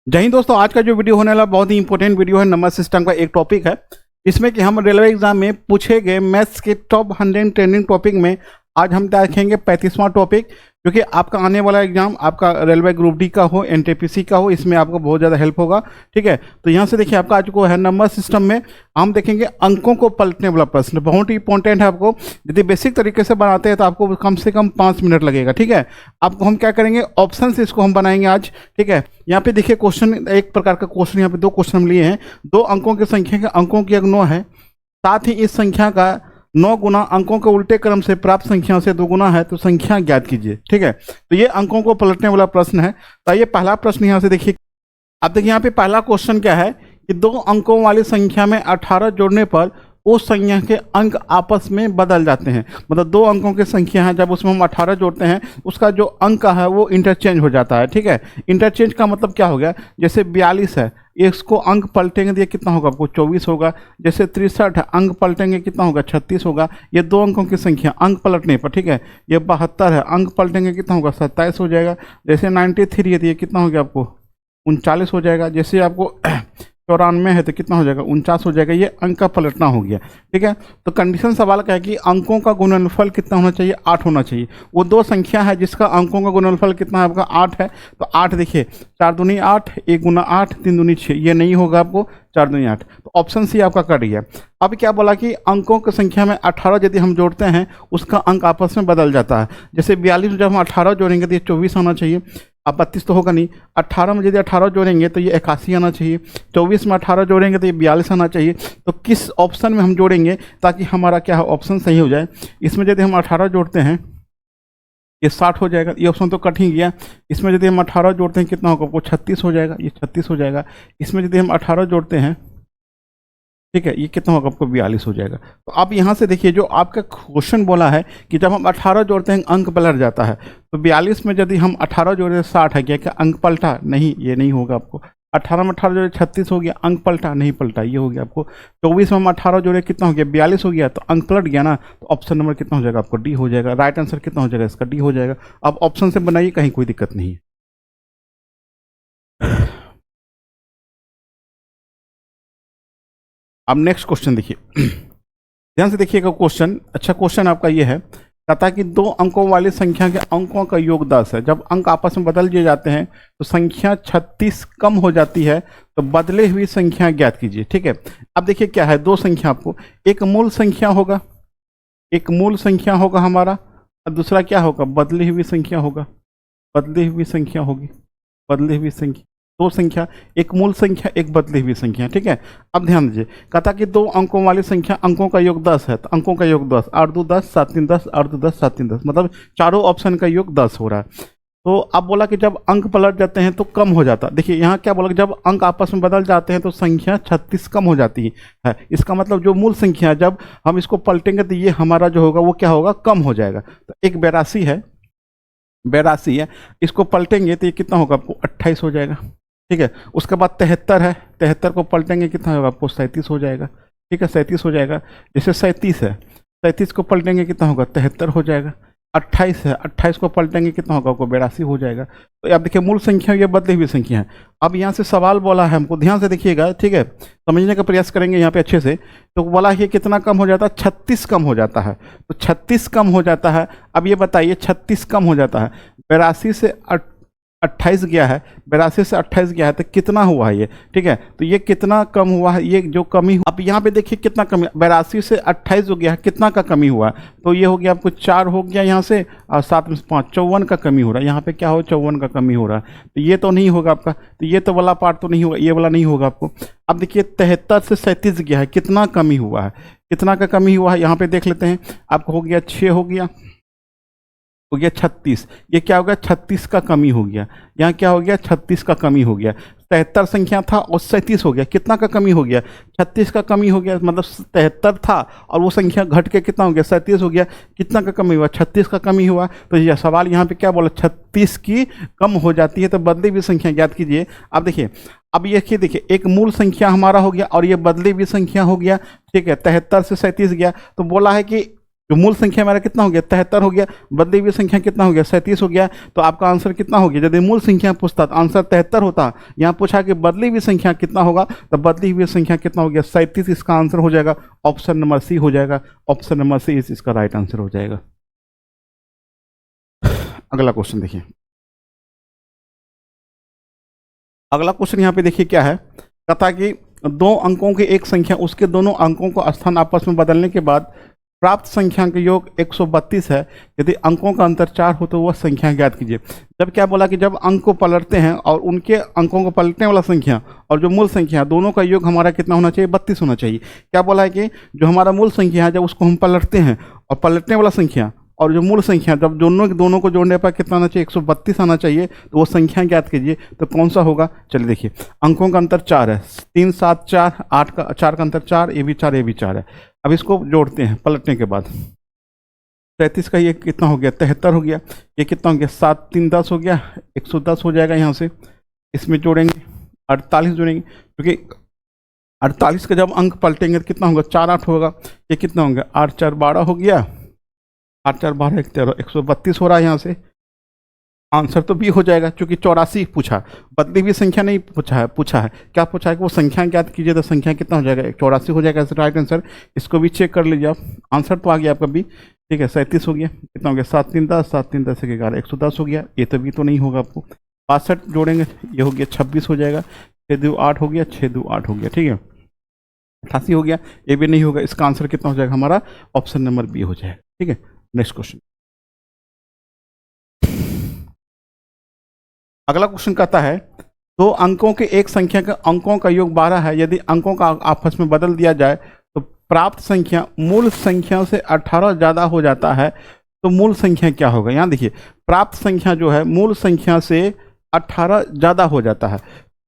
जय हिंद दोस्तों, आज का जो वीडियो होने वाला बहुत ही इंपॉर्टेंट वीडियो है। नंबर सिस्टम का एक टॉपिक है इसमें कि हम रेलवे एग्जाम में पूछे गए मैथ्स के टॉप 100 ट्रेंडिंग टॉपिक में आज हम देखेंगे 35वां टॉपिक, जो कि आपका आने वाला एग्जाम आपका रेलवे ग्रुप डी का हो, एनटीपीसी का हो, इसमें आपको बहुत ज़्यादा हेल्प होगा। ठीक है, तो यहाँ से देखिए आपका आज को है नंबर सिस्टम में हम देखेंगे अंकों को पलटने वाला प्रश्न, बहुत ही इंपॉर्टेंट है। आपको यदि बेसिक तरीके से बनाते हैं तो आपको कम से कम 5 मिनट लगेगा। ठीक है, आपको हम क्या करेंगे, ऑप्शन से इसको हम बनाएंगे आज। ठीक है, यहाँ पे देखिए क्वेश्चन, एक प्रकार का क्वेश्चन, यहाँ पे 2 क्वेश्चन हम लिए हैं। 2 अंकों की संख्या के अंकों की योग 9 है, साथ ही इस संख्या का 9 गुना अंकों के उल्टे क्रम से प्राप्त संख्या से 2 गुना है, तो संख्या ज्ञात कीजिए। ठीक है, तो ये अंकों को पलटने वाला प्रश्न है। तो ये पहला प्रश्न यहाँ से देखिए, अब देखिए यहाँ पे पहला क्वेश्चन क्या है कि 2 अंकों वाली संख्या में 18 जोड़ने पर उस संख्या के अंक आपस में बदल जाते हैं। मतलब 2 अंकों की संख्या है, जब उसमें हम 18 जोड़ते हैं उसका जो अंक है वो इंटरचेंज हो जाता है। ठीक है, इंटरचेंज का मतलब क्या हो गया, जैसे 42 है, इसको अंक पलटेंगे तो ये कितना होगा, आपको 24 होगा। जैसे 63 है, अंक पलटेंगे कितना होगा, 36 होगा। ये 2 अंकों की संख्या अंक पलटने पर। ठीक है, ये 72 है, अंक पलटेंगे कितना होगा, 27 हो जाएगा। जैसे 93 है तो ये कितना हो गया, आपको 39 हो जाएगा। जैसे आपको 94 है तो कितना हो जाएगा, 49 हो जाएगा। ये अंक का पलटना हो गया। ठीक है, तो कंडीशन सवाल क्या है कि अंकों का गुणनफल कितना होना चाहिए, 8 होना चाहिए। वो 2 संख्या है जिसका अंकों का गुणनफल कितना है, आपका 8 है। तो 8 देखिए, 4 दूनी 8, 1 गुना 8, 3 दूनी 6, ये नहीं होगा आपको 4 दूनी 8। तो ऑप्शन सी आपका कट गया। अब क्या बोला कि अंकों की संख्या में 18 यदि हम जोड़ते हैं उसका अंक आपस में बदल जाता है। जैसे 42 में जब हम 18 जोड़ेंगे तो ये 24 आना चाहिए। अब 32 तो होगा नहीं। 18 में यदि 18 जोड़ेंगे तो ये 81 आना चाहिए। 24 में 18 जोड़ेंगे तो ये 42 आना चाहिए। तो किस ऑप्शन में हम जोड़ेंगे ताकि हमारा क्या है, ऑप्शन सही हो जाए। इसमें यदि हम 18 जोड़ते हैं ये 60 हो जाएगा, ये ऑप्शन तो कट ही गया। इसमें यदि हम 18 जोड़ते हैं कितना होगा, आपको 36 हो जाएगा, ये 36 हो जाएगा। इसमें यदि हम 18 जोड़ते हैं, ठीक है, ये कितना होगा, आपको 42 हो जाएगा। तो आप यहाँ से देखिए, जो आपका क्वेश्चन बोला है कि जब हम 18 जोड़ते हैं अंक पलट जाता है, तो 42 में यदि हम 18 जोड़े 60 है, क्या अंक पलटा, नहीं, ये नहीं होगा आपको। 18 में 18 जोड़े 36 हो गया, अंक पलटा, नहीं पलटा, ये हो गया आपको। 24 में हम 18 जोड़े कितना हो गया, 42 हो गया, तो अंक पलट गया ना। तो ऑप्शन नंबर कितना हो जाएगा, आपको डी हो जाएगा। राइट आंसर कितना हो जाएगा इसका, डी हो जाएगा। अब ऑप्शन से बनाइए, कहीं कोई दिक्कत नहीं है। अब नेक्स्ट क्वेश्चन देखिए, ध्यान से देखिएगा क्वेश्चन। अच्छा क्वेश्चन आपका ये है, कहता है कि 2 अंकों वाली संख्या के अंकों का योग 10 है। जब अंक आपस में बदल दिए जाते हैं तो संख्या 36 कम हो जाती है, तो बदले हुई संख्या ज्ञात कीजिए। ठीक है, अब देखिए क्या है, 2 संख्या, आपको एक मूल संख्या होगा, एक मूल संख्या होगा हमारा, और दूसरा क्या होगा, बदली हुई संख्या होगा। बदली हुई संख्या होगी, बदली हुई संख्या, 2 संख्या, एक मूल संख्या, एक बदली हुई संख्या। ठीक है, अब ध्यान दीजिए, कहता कि 2 अंकों वाली संख्या अंकों का योग 10 है, तो अंकों का योग 10, 8 2 10, 7 3 10, 8 2 10, 7 3 10, मतलब चारों ऑप्शन का योग 10 हो रहा है। तो अब बोला कि जब अंक पलट जाते हैं तो कम हो जाता है। देखिए यहाँ क्या बोला कि जब अंक आपस में बदल जाते हैं तो संख्या 36 कम हो जाती है। इसका मतलब जो मूल संख्या जब हम इसको पलटेंगे तो ये हमारा जो होगा वो क्या होगा, कम हो जाएगा। तो एक 82 है, 82 है, इसको पलटेंगे तो ये कितना होगा, आपको 28 हो जाएगा। ठीक है, उसके बाद 73 है, 73 को पलटेंगे कितना होगा, आपको 37 हो जाएगा। ठीक है, 37 हो जाएगा। जैसे 37 है, 37 को पलटेंगे कितना होगा, 73 हो जाएगा। 28 है, 28 को पलटेंगे कितना होगा, आपको 82 हो जाएगा। तो अब देखिए मूल संख्या ये बदली हुई संख्या है। अब यहाँ से सवाल बोला है हमको, ध्यान से देखिएगा। ठीक है, समझने का प्रयास करेंगे यहाँ पे अच्छे से। तो बोला है कितना कम हो जाता है, 36 कम हो जाता है। तो 36 कम हो जाता है। अब ये बताइए 36 कम हो जाता है, 82 से 28 गया है, 82 से 28 गया है, तो कितना हुआ है ये। ठीक है, तो ये कितना कम हुआ है, ये जो कमी हुआ, अब यहाँ पे देखिए कितना कमी, 82 से 28 हो गया है, कितना का कमी हुआ, तो ये हो गया आपको 4 हो गया यहाँ से, और 7 में से 5, 54 का कमी हो रहा है। यहाँ पे क्या हो, 54 का कमी हो रहा है। तो ये तो नहीं होगा आपका, तो ये तो वाला पार्ट तो नहीं होगा, ये वाला नहीं होगा आपको। अब देखिए 73 से 37 गया है, कितना कमी हुआ है, कितना का कमी हुआ है, यहाँ पे देख लेते हैं। आपको हो गया 6, हो गया 36, ये क्या हो गया, 36 का कमी हो गया। यहाँ क्या हो गया, 36 का कमी हो गया। 73 संख्या था और 37 हो गया, कितना का कमी हो गया, 36 का कमी हो गया। मतलब 73 था और वो संख्या घट के कितना हो गया, 37 हो गया। कितना का कमी हुआ, 36 का कमी हुआ। तो यह सवाल यहाँ पे क्या बोला, 36 की कम हो जाती है, तो बदली हुई संख्या ज्ञात कीजिए। अब देखिए, अब ये देखिए एक मूल संख्या हमारा हो गया और ये बदली हुई संख्या हो गया। ठीक है, 73 से 37 गया, तो बोला है कि जो मूल संख्या हमारा कितना हो गया 73 हो गया, बदली हुई संख्या कितना हो गया 37 हो गया। तो आपका आंसर कितना हो गया, यदि मूल संख्या पूछता तो आंसर 73 होता, यहाँ पूछा कि बदली हुई संख्या कितना होगा, तो बदली हुई संख्या कितना हो गया 37, इसका आंसर हो जाएगा ऑप्शन नंबर सी हो जाएगा। ऑप्शन नंबर सी इसका राइट आंसर हो जाएगा। अगला क्वेश्चन देखिए, अगला क्वेश्चन यहाँ पे देखिए क्या है, कहता कि दो अंकों की एक संख्या उसके दोनों अंकों को स्थान आपस में बदलने के बाद प्राप्त संख्या का योग 132 है, यदि अंकों का अंतर 4 हो तो वह संख्या ज्ञात कीजिए। जब क्या बोला कि जब अंक को पलटते हैं और उनके अंकों को पलटने वाला संख्या और जो मूल संख्या दोनों का योग हमारा कितना होना चाहिए 32 होना चाहिए। क्या बोला है कि जो हमारा मूल संख्या है जब उसको हम पलटते हैं और पलटने वाला संख्या और जो मूल संख्या जब दोनों को जोड़ने पर कितना आना चाहिए 132 आना चाहिए, तो वो संख्या ज्ञात कीजिए। तो कौन सा होगा, चलिए देखिए, अंकों का अंतर 4 है, 3 7 4 8 का 4 का अंतर 4, ये भी 4 ये भी 4 है। अब इसको जोड़ते हैं पलटने के बाद, 33 का ये कितना हो गया 73 हो गया, ये कितना हो गया 7 3 10 हो गया, 110 हो जाएगा। यहाँ से इसमें जोड़ेंगे 48 जोड़ेंगे, क्योंकि 48 का जब अंक पलटेंगे तो कितना होगा 4 8 होगा, ये कितना होगा 8 4 12 हो गया, 8 4 12 13 132 हो रहा है। यहाँ से आंसर तो बी हो जाएगा, क्योंकि 84 पूछा, बदली हुई संख्या नहीं पूछा है क्या पूछा है कि वो संख्या ज्ञात कीजिए, तो संख्या कितना हो जाएगा 84 हो जाएगा राइट आंसर। इसको भी चेक कर लीजिए आप, आंसर तो आ गया आपका बी, ठीक है। 37 हो गया, कितना हो गया 7 3 10 7 3 10 11 110 हो गया, ये तो भी तो नहीं होगा आपको। 62 जोड़ेंगे, ये हो गया 26 हो जाएगा, 6 2 8 हो गया, 6 2 8 हो गया, ठीक है। 88 हो गया, ये भी नहीं होगा, इसका आंसर कितना हो जाएगा हमारा ऑप्शन नंबर बी हो जाएगा, ठीक है। नेक्स्ट क्वेश्चन, अगला क्वेश्चन कहता है दो अंकों के एक संख्या के अंकों का योग 12 है, यदि अंकों का आपस में बदल दिया जाए तो प्राप्त संख्या मूल संख्या से 18 ज़्यादा हो जाता है, तो मूल संख्या क्या होगा। यहाँ देखिए, प्राप्त संख्या जो है मूल संख्या से 18 ज़्यादा हो जाता है।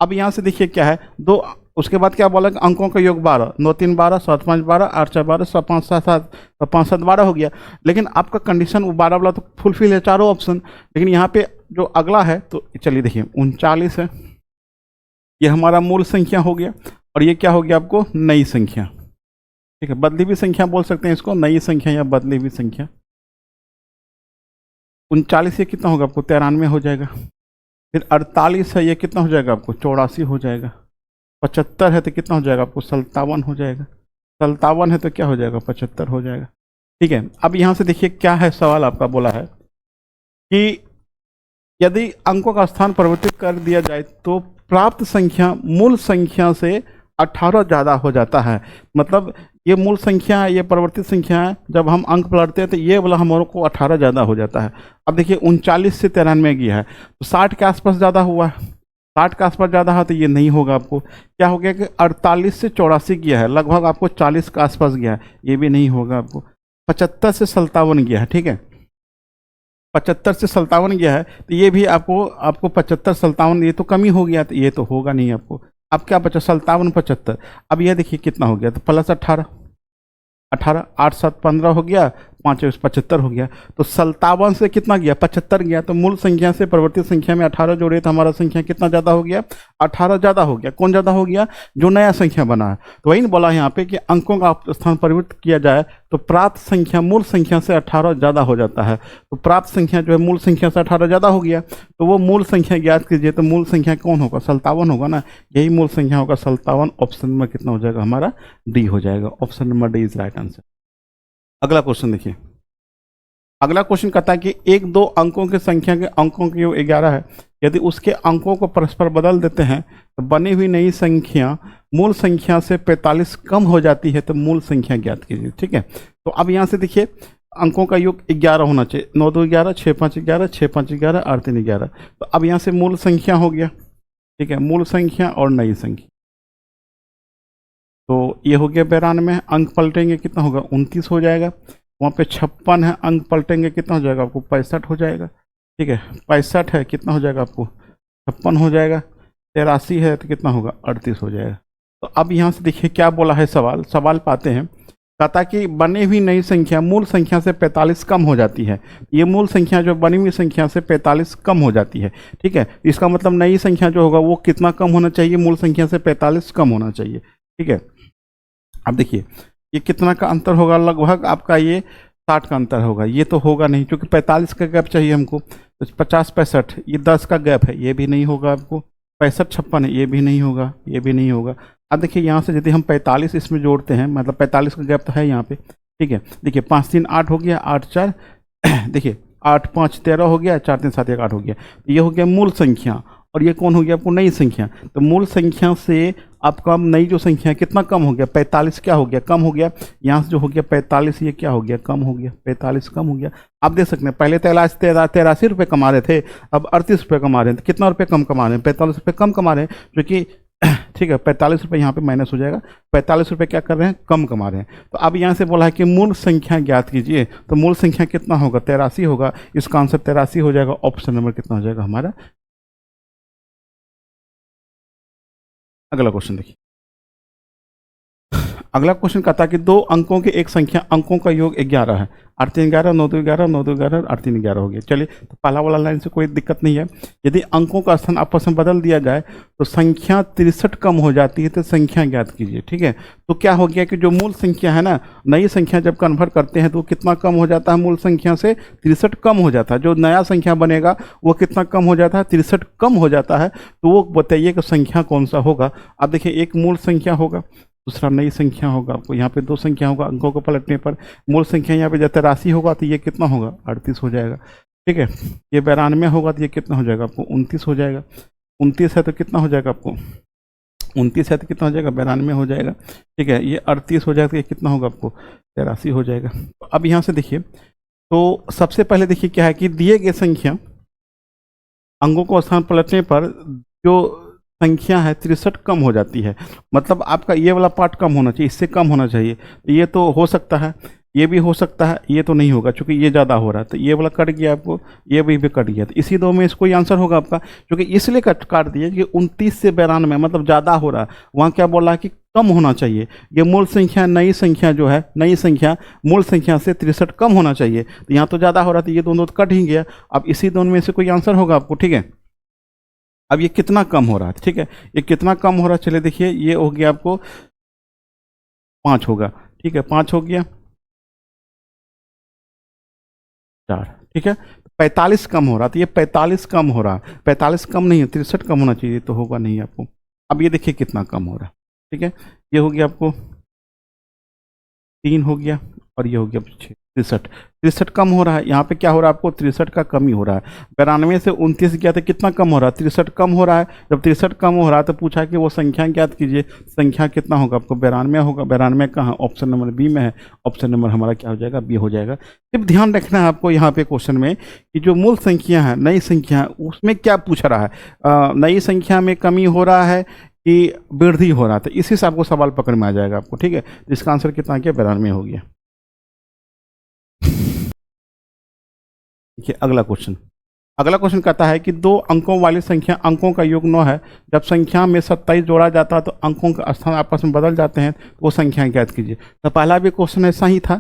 अब यहाँ से देखिए क्या है, दो उसके बाद क्या बोला कि अंकों का योग 12, 9 3 12 7 5 12 8 4 12 7 5 7 7 5 7 12 हो गया। लेकिन आपका कंडीशन वो 12 वाला तो फुलफिल है चारों ऑप्शन, लेकिन यहाँ पे जो अगला है तो चलिए देखिए 39 है, ये हमारा मूल संख्या हो गया, और ये क्या हो गया आपको नई संख्या, ठीक है। बदली हुई संख्या बोल सकते हैं इसको, नई संख्या या बदली हुई संख्या। 39 ये कितना होगा आपको 93 हो जाएगा। फिर 48 है, ये कितना हो जाएगा आपको 84 हो जाएगा। 75 है तो कितना हो जाएगा आपको 57 हो जाएगा। 57 है तो क्या हो जाएगा 75 हो जाएगा, ठीक है। अब यहाँ से देखिए क्या है सवाल आपका, बोला है कि यदि अंकों का स्थान परिवर्तित कर दिया जाए तो प्राप्त संख्या मूल संख्या से 18 ज़्यादा हो जाता है। मतलब ये मूल संख्या है, ये परिवर्तित संख्या है, जब हम अंक पलटते हैं तो ये वाला हमारे को 18 ज़्यादा हो जाता है। अब देखिए 39 से 93 गया है, तो 60 के आसपास ज़्यादा हुआ है, 60 के आसपास ज़्यादा है तो ये नहीं होगा। आपको क्या हो गया कि 48 से 84 गया है, लगभग आपको 40 के आसपास गया है, ये भी नहीं होगा। आपको 75 से 57 गया है, ठीक है, 75 से 57 गया है, तो ये भी आपको 75 57 ये तो कमी हो गया, तो ये तो होगा नहीं आपको। अब क्या बचा 57 75, अब यह देखिए कितना हो गया, तो प्लस 18 18 8 7 15 हो गया, 5 75 हो गया, तो 57 से कितना गया 75 गया। तो मूल संख्या से परिवर्तित संख्या में 18 जोड़े तो हमारा संख्या कितना ज़्यादा हो गया 18 ज़्यादा हो गया। कौन ज़्यादा हो गया, जो नया संख्या बना है। तो वही बोला यहाँ पे कि अंकों का स्थान परिवर्तित किया जाए तो प्राप्त संख्या मूल संख्या से 18 ज़्यादा हो जाता है। तो प्राप्त संख्या जो है मूल संख्या से 18 ज़्यादा हो गया, तो वो मूल संख्या ज्ञात कीजिए। तो मूल संख्या कौन होगा 57 होगा ना, यही मूल संख्या होगा 57। ऑप्शन नंबर कितना हो जाएगा हमारा डी हो जाएगा। Option number D is right answer. अगला क्वेश्चन देखिए, अगला क्वेश्चन कहता है कि एक दो अंकों की संख्या के अंकों की योग 11 है, यदि उसके अंकों को परस्पर बदल देते हैं तो बनी हुई नई संख्या मूल संख्या से 45 कम हो जाती है, तो मूल संख्या ज्ञात कीजिए। ठीक है, तो अब यहाँ से देखिए अंकों का योग 11 होना चाहिए, 9 2 11 6 5 11 6 5 11 8 3 11। तो अब यहाँ से मूल संख्या हो गया, ठीक है, मूल संख्या और नई संख्या, तो ये हो गया 92। अंक पलटेंगे कितना होगा 29 हो जाएगा। वहाँ पे 56 है, अंक पलटेंगे कितना हो जाएगा आपको 65 हो जाएगा। ठीक है, 65 है कितना हो जाएगा आपको 56 हो जाएगा। 83 है तो कितना होगा 38 हो जाएगा। तो अब यहाँ से देखिए क्या बोला है सवाल पाते हैं। कहता कि बनी हुई नई संख्या मूल संख्या से 45 कम हो जाती है। ये मूल संख्या जो बनी हुई संख्या से 45 कम हो जाती है। ठीक है, इसका मतलब नई संख्या जो होगा वो कितना कम होना चाहिए, मूल संख्या से 45 कम होना चाहिए। ठीक है, अब देखिए ये कितना का अंतर होगा, लगभग आपका ये 60 का अंतर होगा, ये तो होगा नहीं क्योंकि 45 का गैप चाहिए हमको। तो 50 65 ये 10 का गैप है, ये भी नहीं होगा आपको। 65 56 है, ये भी नहीं होगा, ये भी नहीं होगा। अब देखिए यहाँ से यदि हम 45 इसमें जोड़ते हैं, मतलब 45 का गैप तो है यहाँ पे, ठीक है। देखिए 5 3 8 हो गया, 8 4 देखिए 8 5 13 हो गया, 4 3 7 1 8 हो गया। ये हो गया मूल संख्या, और ये कौन हो गया आपको, नई संख्या। तो मूल संख्या से आपका नई जो संख्या है कितना कम हो गया, 45 क्या हो गया, कम हो गया। यहाँ से जो हो गया 45, ये क्या हो गया, कम हो गया, 45 कम हो गया। आप देख सकते हैं पहले 83 रुपये कमा रहे थे, अब 38 रुपये कमा रहे हैं। तो कितना रुपये कम कमा रहे हैं, 45 रुपये कम कमा रहे हैं, जो कि ठीक है 45 रुपये यहाँ पे माइनस हो जाएगा। 45 रुपये क्या कर रहे हैं, कम कमा रहे हैं। तो अब यहाँ से बोला है कि मूल संख्या ज्ञात कीजिए, तो मूल संख्या कितना होगा, 83 होगा। इसका आंसर 83 हो जाएगा। ऑप्शन नंबर कितना हो जाएगा हमारा। अगला क्वेश्चन देखिए। अगला क्वेश्चन कहता है कि दो अंकों की एक संख्या अंकों का योग 11 है। 8 3 11, 9 2 11, 9 2 11, 8 3 11 हो गया। चलिए, तो पहला वाला लाइन से कोई दिक्कत नहीं है। यदि अंकों का स्थान आपस में बदल दिया जाए तो संख्या 63 कम हो जाती है, तो संख्या ज्ञात कीजिए। ठीक है, तो क्या हो गया कि जो मूल संख्या है ना, नई संख्या जब कन्वर्ट करते हैं तो कितना कम हो जाता है, मूल संख्या से 63 कम हो जाता है। जो नया संख्या बनेगा वो कितना कम हो जाता है, 63 कम हो जाता है। तो वो बताइए कि संख्या कौन सा होगा। अब देखिए, एक मूल संख्या होगा, दूसरा नई संख्या होगा। आपको यहाँ पे दो संख्या होगा, अंकों को पलटने पर मूल संख्या यहाँ पे जब राशि होगा तो ये कितना होगा, 38 हो जाएगा। ठीक है, ये 92 होगा तो ये कितना हो जाएगा आपको, 29 हो जाएगा। 29 है तो कितना हो जाएगा आपको, 29 है तो कितना हो जाएगा, 92 हो जाएगा। ठीक है, ये 38 हो जाएगा तो ये कितना होगा आपको, 83 हो जाएगा। तो अब यहाँ से देखिए, तो सबसे पहले देखिए क्या है कि दिए गए संख्या अंकों को स्थान पलटने पर जो संख्या है 63 कम हो जाती है। मतलब आपका ये वाला पार्ट कम होना चाहिए, इससे कम होना चाहिए। तो ये तो हो सकता है, ये भी हो सकता है, ये तो नहीं होगा क्योंकि ये ज़्यादा हो रहा है। तो ये वाला कट गया आपको, ये भी कट गया। तो इसी दो में इसको आंसर होगा आपका, क्योंकि इसलिए काट दिया कि 29 से 92 मतलब ज़्यादा हो रहा है। वहाँ क्या बोल रहा है कि कम होना चाहिए। ये मूल संख्या नई संख्या जो है, नई संख्या मूल संख्या से 63 कम होना चाहिए। तो यहाँ तो ज़्यादा हो रहा था, ये दोनों तो कट ही गया। अब इसी दोनों में से कोई आंसर होगा आपको। ठीक है, अब ये कितना कम हो रहा है, ठीक है, ये कितना कम हो रहा है, चलिए देखिए, ये हो गया आपको 5 होगा। ठीक है, 5 हो गया, 4। ठीक है, 45 कम हो रहा, तो ये 45 कम हो रहा है। 45 कम नहीं है, 63 कम होना चाहिए, तो होगा नहीं आपको। अब ये देखिए कितना कम हो रहा है। ठीक है, ये हो गया आपको 3 हो गया, और ये हो गया 6, 63। 63 कम हो रहा है। यहाँ पे क्या हो रहा है आपको, 63 का कम ही हो रहा है। 92 से 29 गया तो कितना कम हो रहा है, 63 कम हो रहा है। जब 63 कम हो रहा है तो पूछा कि वो संख्या ज्ञात कीजिए। संख्या कितना होगा आपको, 92 होगा। 92 कहाँ, ऑप्शन नंबर बी में है। ऑप्शन नंबर हमारा क्या हो जाएगा, बी हो जाएगा। सिर्फ ध्यान रखना है आपको यहाँ पे क्वेश्चन में कि जो मूल संख्या है, नई संख्या, उसमें क्या पूछ रहा है, नई संख्या में कमी हो रहा है कि वृद्धि हो रहा था, इसी से आपको सवाल पकड़ में आ जाएगा आपको। ठीक है, इसका आंसर कितना गया, 92 हो गया। देखिए अगला क्वेश्चन। अगला क्वेश्चन कहता है कि दो अंकों वाली संख्या अंकों का योग 9 है। जब संख्या में 27 जोड़ा जाता है तो अंकों का स्थान आपस में बदल जाते हैं, तो वो संख्या ज्ञात कीजिए। तो पहला भी क्वेश्चन ऐसा ही था।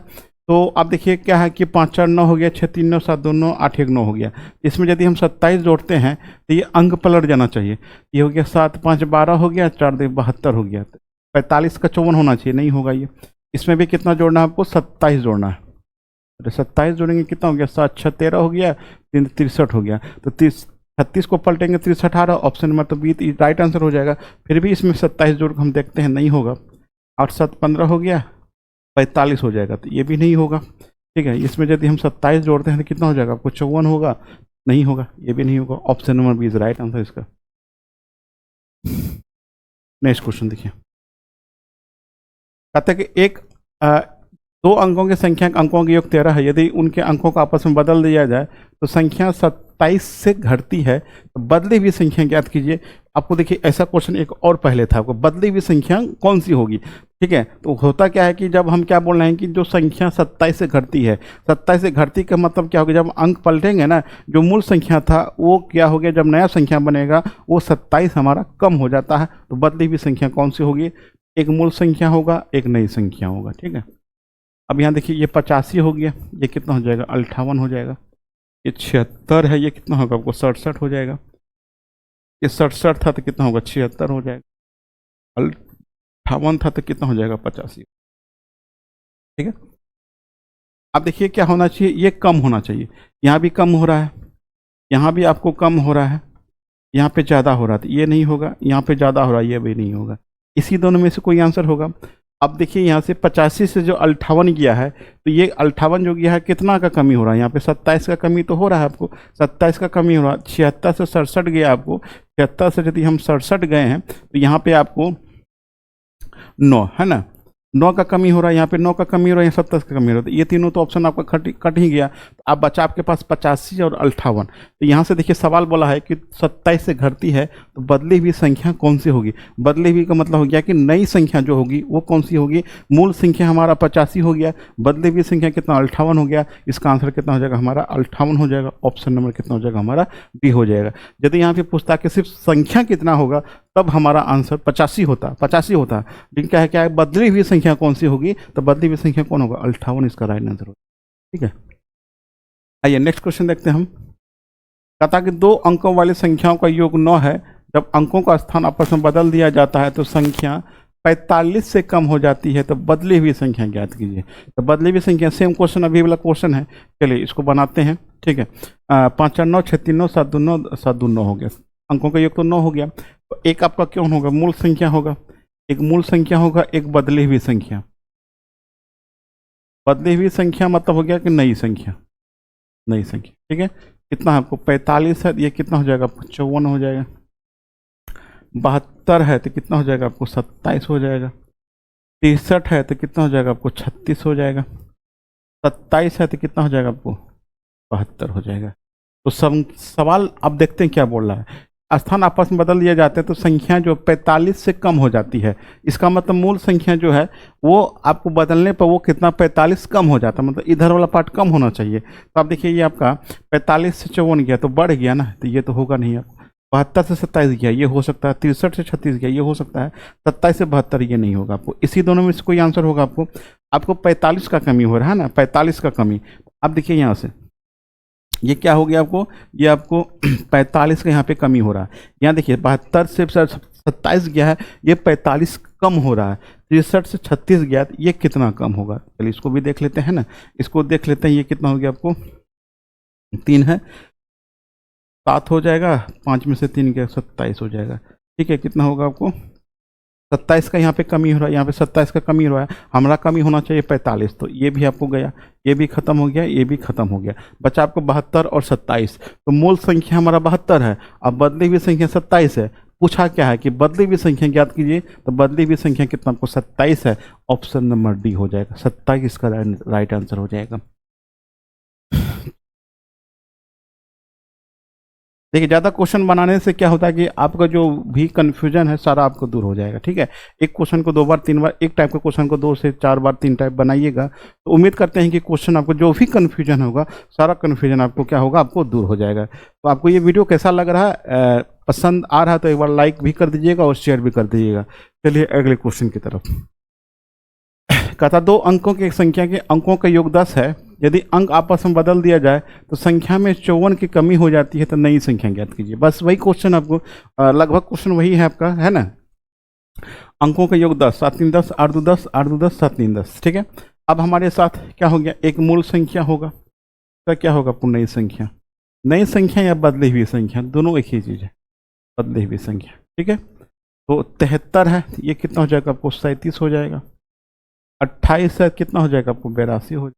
तो अब देखिए क्या है कि 5 4 9 हो गया, 6 3 9 7 2 9, 8 1 9 हो गया। इसमें यदि हम 27 जोड़ते हैं तो ये अंक पलट जाना चाहिए। ये हो गया 7 5 12 हो गया, 4 2 72 हो गया। 45 का 54 होना चाहिए, नहीं होगा ये। इसमें भी कितना जोड़ना है आपको, 27 जोड़ना है। तो 27 जोड़ेंगे कितना हो गया, 7 6 13 हो गया, 3 63 हो गया। तो 36 को पलटेंगे 63 18, ऑप्शन नंबर तो बी राइट आंसर हो जाएगा। फिर भी इसमें 27 जोड़ हम देखते हैं, नहीं होगा। 8 7 15 हो गया, 45 हो जाएगा, तो ये भी नहीं होगा। ठीक है, इसमें यदि हम 27 जोड़ते हैं तो कितना हो जाएगा आपको, 54 होगा, नहीं होगा, ये भी नहीं होगा। Option number B is right answer इसका। नेक्स्ट क्वेश्चन देखिए, कहते हैं कि दो अंकों की संख्या अंकों के योग 13 है। यदि उनके अंकों को आपस में बदल दिया जाए तो संख्या 27 से घटती है, तो बदली हुई संख्या ज्ञात कीजिए। आपको देखिए ऐसा क्वेश्चन एक और पहले था, आपको बदली हुई संख्या कौन सी होगी। ठीक है, तो होता क्या है कि जब हम क्या बोल रहे हैं कि जो संख्या 27 से घटती है, 27 से घटती का मतलब क्या होगा, जब अंक पलटेंगे ना, जो मूल संख्या था वो क्या हो गया, जब नया संख्या बनेगा वो 27 हमारा कम हो जाता है। तो बदली हुई संख्या कौन सी होगी, एक मूल संख्या होगा, एक नई संख्या होगा। ठीक है, अब यहाँ देखिए ये 85 हो गया, ये कितना हो जाएगा, 58 हो जाएगा। ये 76 है, ये कितना होगा आपको, 67 हो जाएगा। ये 67 था तो कितना होगा, 76 हो जाएगा। 58 था तो कितना हो जाएगा, 85। ठीक है, अब देखिए क्या होना चाहिए, ये कम होना चाहिए, यहाँ भी कम हो रहा है, यहाँ भी आपको कम हो रहा है, यहाँ पे ज़्यादा हो रहा था, ये नहीं होगा, यहाँ पे ज़्यादा हो रहा है, ये भी नहीं होगा, इसी दोनों में से कोई आंसर होगा। अब देखिए यहाँ से 85 से जो 58 गया है, तो ये 58 जो गया है कितना का कमी हो रहा है, यहाँ पे 27 का कमी तो हो रहा है आपको, 27 का कमी हो रहा है। 76 से 67 गया आपको, 76 से यदि हम 67 गए हैं तो यहाँ पे आपको 9 है ना, 9 का कमी हो रहा है, यहाँ पे 9 का कमी हो रहा है, यहाँ 27 का कमी हो रहा है, तो ये तीनों तो ऑप्शन आपका कट ही गया। तो अब बचा आपके पास 85 और 58। तो यहाँ से देखिए सवाल बोला है कि 27 से घटती है तो बदली हुई संख्या कौन सी होगी। बदली हुई का मतलब हो गया कि नई संख्या जो होगी वो कौन सी होगी। मूल संख्या हमारा 85 हो गया, बदली हुई संख्या कितना 58 हो गया। इसका आंसर कितना हो जाएगा हमारा 58 हो जाएगा। ऑप्शन नंबर कितना हो जाएगा हमारा डी हो जाएगा। यदि यहाँ पे पूछता है कि सिर्फ संख्या कितना होगा तब हमारा आंसर 85 होता, 85 होता। लेकिन क्या है बदली हुई संख्या कौन सी होगी, तो बदली हुई संख्या कौन होगा 58 इसका राइट आंसर होगा। ठीक है, आइए नेक्स्ट क्वेश्चन देखते हैं हम। कहता कि 2 अंकों वाली संख्याओं का योग 9 है, जब अंकों का स्थान आपस में बदल दिया जाता है तो संख्या 45 से कम हो जाती है, तो बदली हुई संख्या ज्ञात कीजिए। तो बदली हुई संख्या सेम क्वेश्चन अभी वाला क्वेश्चन है, चलिए इसको बनाते हैं। ठीक है, 5 9 6 3 9 7 2 9 7 2 9 हो गया, अंकों का योग तो 9 हो गया। तो एक आपका क्यों होगा मूल संख्या होगा, एक मूल संख्या होगा, एक बदली हुई संख्या। बदली हुई संख्या मतलब हो गया कि नई संख्या, नई संख्या। ठीक है, कितना है आपको 45 है, ये कितना हो जाएगा आपको 54 हो जाएगा। 72 है तो कितना हो जाएगा आपको 27 हो जाएगा। 63 है तो कितना हो जाएगा आपको 36 हो जाएगा। 27 है तो कितना हो जाएगा आपको 72 हो जाएगा। तो सवाल अब देखते हैं क्या बोल रहा है। स्थान आपस में बदल दिए जाते हैं तो संख्या जो 45 से कम हो जाती है। इसका मतलब मूल संख्या जो है वो आपको बदलने पर वो कितना 45 कम हो जाता है, मतलब इधर वाला पार्ट कम होना चाहिए। तो आप देखिए ये आपका 45 से 54 गया तो बढ़ गया ना, तो ये तो होगा नहीं। आपको 72 से 27 गया ये हो सकता है, 63 से 36 गया ये हो सकता है, 27 से 72 ये नहीं होगा। आपको इसी दोनों में से कोई आंसर होगा। आपको 45 का कमी हो रहा है ना, 45 का कमी। अब देखिए यहाँ से ये क्या हो गया आपको, ये आपको 45 का यहाँ पे कमी हो रहा है। यहाँ देखिए 72 से 27 गया है, ये 45 कम हो रहा है। 63 से 36 गया तो ये कितना कम होगा, चलिए इसको भी देख लेते हैं ना। इसको देख लेते हैं, ये कितना हो गया आपको 3 है, 7 हो जाएगा, 5 में से 3 गया 27 हो जाएगा। ठीक है, कितना होगा आपको 27 का यहाँ पे कमी हो रहा है, यहाँ पे 27 का कमी हो रहा है, हमारा कमी होना चाहिए 45। तो ये भी आपको गया, ये भी खत्म हो गया, ये भी खत्म हो गया। बचा आपको 72 और 27। तो मूल संख्या हमारा 72 है, अब बदली हुई संख्या 27 है। पूछा क्या है कि बदली हुई संख्या ज्ञात कीजिए, तो बदली हुई संख्या कितना आपको 27 है। ऑप्शन नंबर डी हो जाएगा, 27 इसका राइट आंसर हो जाएगा। देखिए ज़्यादा क्वेश्चन बनाने से क्या होता है कि आपका जो भी कन्फ्यूजन है सारा आपको दूर हो जाएगा। ठीक है, एक क्वेश्चन को 2 बार 3 बार, एक टाइप का क्वेश्चन को 2 से 4 बार 3 टाइप बनाइएगा, तो उम्मीद करते हैं कि क्वेश्चन आपको जो भी कन्फ्यूजन होगा सारा कन्फ्यूजन आपको क्या होगा, आपको दूर हो जाएगा। तो आपको ये वीडियो कैसा लग रहा है, पसंद आ रहा है तो एक बार लाइक भी कर दीजिएगा और शेयर भी कर दीजिएगा। चलिए अगले क्वेश्चन की तरफ। कहता 2 अंकों की संख्या के अंकों का योग 10 है, यदि अंक आपस में बदल दिया जाए तो संख्या में 54 की कमी हो जाती है, तो नई संख्या ज्ञात कीजिए। बस वही क्वेश्चन आपको, लगभग क्वेश्चन वही है आपका, है ना। अंकों का योग 10, 7 3 10 8 2 10 8 2 10 7 3 10। ठीक है, अब हमारे साथ क्या हो गया, एक मूल संख्या होगा, तो क्या होगा आपको नई संख्या। नई संख्या या बदली हुई संख्या दोनों एक ही चीज़ है, बदली हुई संख्या। ठीक है, तो 73 है, ये कितना हो जाएगा आपको 37 हो जाएगा। 28 है, कितना हो जाएगा आपको 82 हो,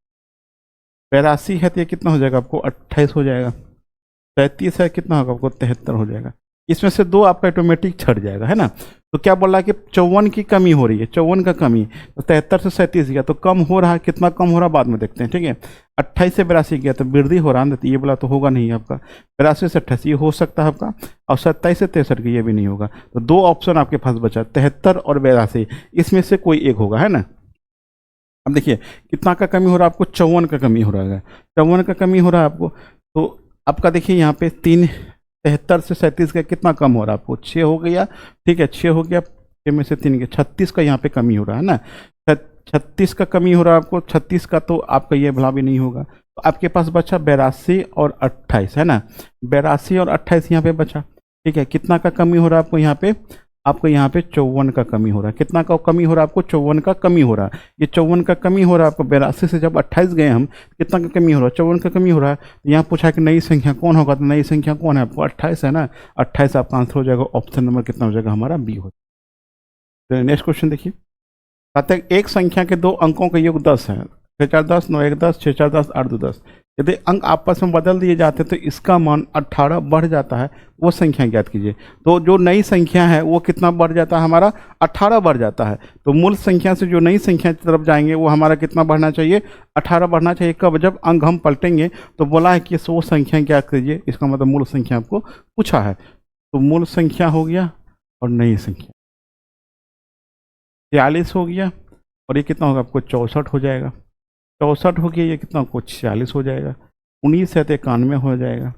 82 है तो ये कितना हो जाएगा आपको 28 हो जाएगा। 37 है, कितना होगा आपको 73 हो जाएगा। इसमें से 2 आपका ऑटोमेटिक छट जाएगा, है ना। तो क्या बोल रहा है कि 54 की कमी हो रही है, 54 का कमी, तो 73 से 37 गया तो कम हो रहा है, कितना कम हो रहा है बाद में देखते हैं। ठीक है, 28 से 82 गया तो वृद्धि हो रहा है, तो ये बोला तो होगा नहीं आपका। 82 से 28 ये हो सकता है आपका, और 27 से 63 ये भी नहीं होगा। तो 2 ऑप्शन आपके पास बचा, 73 और 82, इसमें से कोई एक होगा, है ना। अब देखिए कितना का कमी हो रहा है आपको, 54 का कमी हो रहा है, 54 का कमी हो रहा है आपको। तो आपका देखिए यहाँ पे 3 73 से 37 का कितना कम हो रहा है आपको, 6 हो गया। ठीक है, 6 हो गया, 6 में से 3 गया, 36 का यहाँ पे कमी हो रहा है ना। 36 का कमी हो रहा है आपको, 36 का तो आपका ये भला भी नहीं होगा। तो आपके पास बचा 82 और 28, है ना। 82 और 28 यहाँ पे बचा। ठीक है, कितना का कमी हो रहा है आपको यहाँ पे आपको यहाँ पे 54 का कमी हो रहा है। कितना का कमी हो रहा है आपको? 54 का कमी हो रहा है। ये 54 का कमी हो रहा है आपको। 82 से जब 28 गए हम, कितना का कमी हो रहा है? 54 का कमी हो रहा है। यहाँ पूछा कि नई संख्या कौन होगा, तो नई संख्या कौन है आपको? 28 है ना। 28 आपका आंसर हो जाएगा। ऑप्शन नंबर कितना हो जाएगा हमारा? बी हो जाएगा। तो नेक्स्ट क्वेश्चन देखिए, कहते हैं एक संख्या के 2 अंकों का योग 10 है। 6 4 10, 9 1 10, 6 4 10, 8 2 10। यदि अंक आपस में बदल दिए जाते हैं तो इसका मान 18 बढ़ जाता है, वो संख्या ज्ञात कीजिए। तो जो नई संख्या है वो कितना बढ़ जाता है हमारा? 18 बढ़ जाता है। तो मूल संख्या से जो नई संख्या की तरफ जाएंगे वो हमारा कितना बढ़ना चाहिए? 18 बढ़ना चाहिए। कब? जब अंक हम पलटेंगे। तो बोला है कि 100 संख्या ज्ञात कीजिए, इसका मतलब मूल संख्या आपको पूछा है। तो मूल संख्या हो गया और नई संख्या 43 हो गया, और ये कितना होगा आपको? 64 हो जाएगा। 64 हो गया, ये कितना आपको? 46 हो जाएगा। 19 है तो 91 हो जाएगा।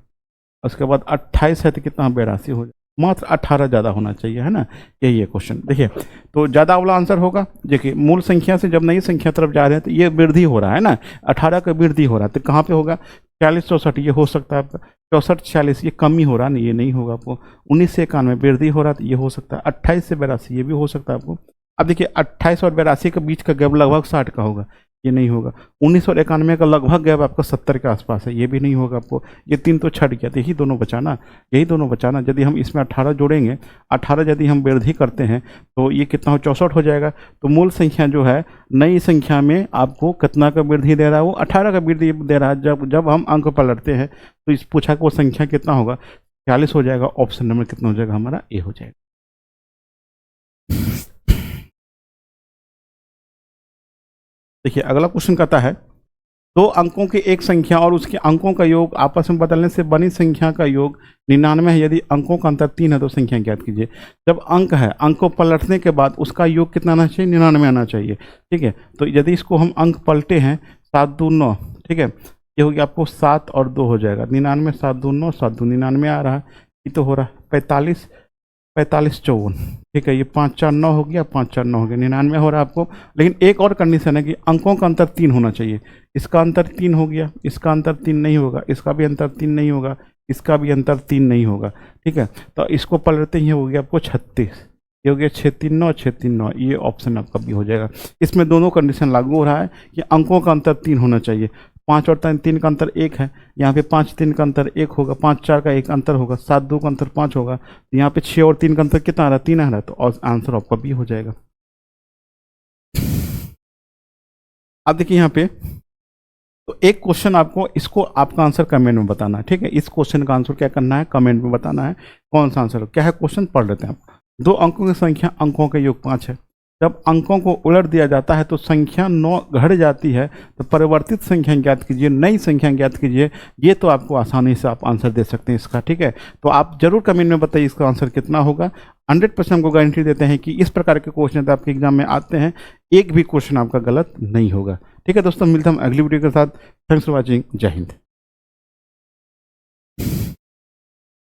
उसके बाद 28 है तो कितना? 82 हो जाएगा। मात्र 18 ज़्यादा होना चाहिए, है ना। यही है क्वेश्चन। देखिए, तो ज़्यादा वाला आंसर होगा। देखिए, मूल संख्या से जब नई संख्या तरफ जा रहे हैं तो ये वृद्धि हो रहा है ना, 18 का वृद्धि हो रहा है। तो कहाँ पे होगा? 40 64 ये हो सकता है आपका। 64 46 ये कमी हो रहा है, नहीं ये नहीं होगा आपको। 19 से 91 वृद्धि हो रहा है, तो ये हो सकता है। 28 से 82 ये भी हो सकता है आपको। अब देखिए, 28 और 82 के बीच का गैप लगभग 60 का होगा, ये नहीं होगा। 19 और 91 का लगभग गैप आपका 70 के आसपास है, ये भी नहीं होगा आपको। ये 3 तो छट गया, तो यही दोनों बचाना, यही दोनों बचाना। यदि हम इसमें 18 जोड़ेंगे, 18 यदि हम वृद्धि करते हैं तो ये कितना हो? 64 हो जाएगा। तो मूल संख्या जो है नई संख्या में आपको कितना का वृद्धि दे रहा है? वो 18 का वृद्धि दे रहा है। जब हम अंक पलटते हैं तो इस पूछा कि वो संख्या कितना होगा? 46 हो जाएगा। ऑप्शन नंबर कितना हो जाएगा हमारा? ए हो जाएगा। देखिए, अगला क्वेश्चन कहता है 2 अंकों की एक संख्या और उसके अंकों का योग आपस में बदलने से बनी संख्या का योग 99 है। यदि अंकों का अंतर 3 है तो संख्या ज्ञात कीजिए। जब अंक है, अंक को पलटने के बाद उसका योग कितना आना चाहिए? 99 आना चाहिए। ठीक है, तो यदि इसको हम अंक पलटे हैं 7 2 9, ठीक है, ये हो गया आपको 7 और 2 हो जाएगा 99। 7 2 9, 7 2 99 आ रहा है। ये तो हो रहा है 45 45 54। ठीक है, ये 5 4 9 हो गया, 5 4 9 हो गया, 99 हो रहा है आपको। लेकिन एक और कंडीशन है कि अंकों का अंतर 3 होना चाहिए। इसका अंतर 3 हो गया, इसका अंतर 3 नहीं होगा, इसका भी अंतर 3 नहीं होगा, इसका भी अंतर 3 नहीं होगा। ठीक है, तो इसको पलटते ही हो गया आपको 36। ये हो गया 6 3 9, 6 3 9। ये ऑप्शन आपका भी हो जाएगा। इसमें दोनों कंडीशन लागू हो रहा है कि अंकों का अंतर 3 होना चाहिए। 5 और 3 का अंतर 1 है, यहाँ पे 5 3 का अंतर 1 होगा, 5 4 का 1 अंतर होगा, 7 2 का अंतर 5 होगा। यहाँ पे 6 और 3 का अंतर कितना आ रहा है? 3 आ रहा है। तो आंसर आपका बी हो जाएगा। अब देखिए यहाँ पे, तो एक क्वेश्चन आपको, इसको आपका आंसर कमेंट में बताना है। ठीक है, इस क्वेश्चन का आंसर क्या करना है? कमेंट में बताना है कौन सा आंसर क्या है। क्वेश्चन पढ़ लेते हैं आप। 2 अंकों की संख्या, अंकों का योग 5 है। जब अंकों को उलट दिया जाता है तो संख्या 9 घट जाती है। तो परिवर्तित संख्या ज्ञात कीजिए, नई संख्या ज्ञात कीजिए। ये तो आपको आसानी से आप आंसर दे सकते हैं इसका। ठीक है, तो आप जरूर कमेंट में बताइए इसका आंसर कितना होगा। 100% हमको गारंटी देते हैं कि इस प्रकार के क्वेश्चन आपके एग्जाम में आते हैं, एक भी क्वेश्चन आपका गलत नहीं होगा। ठीक है दोस्तों, मिलते हैं हम अगली वीडियो के साथ। Thanks for watching. जय हिंद।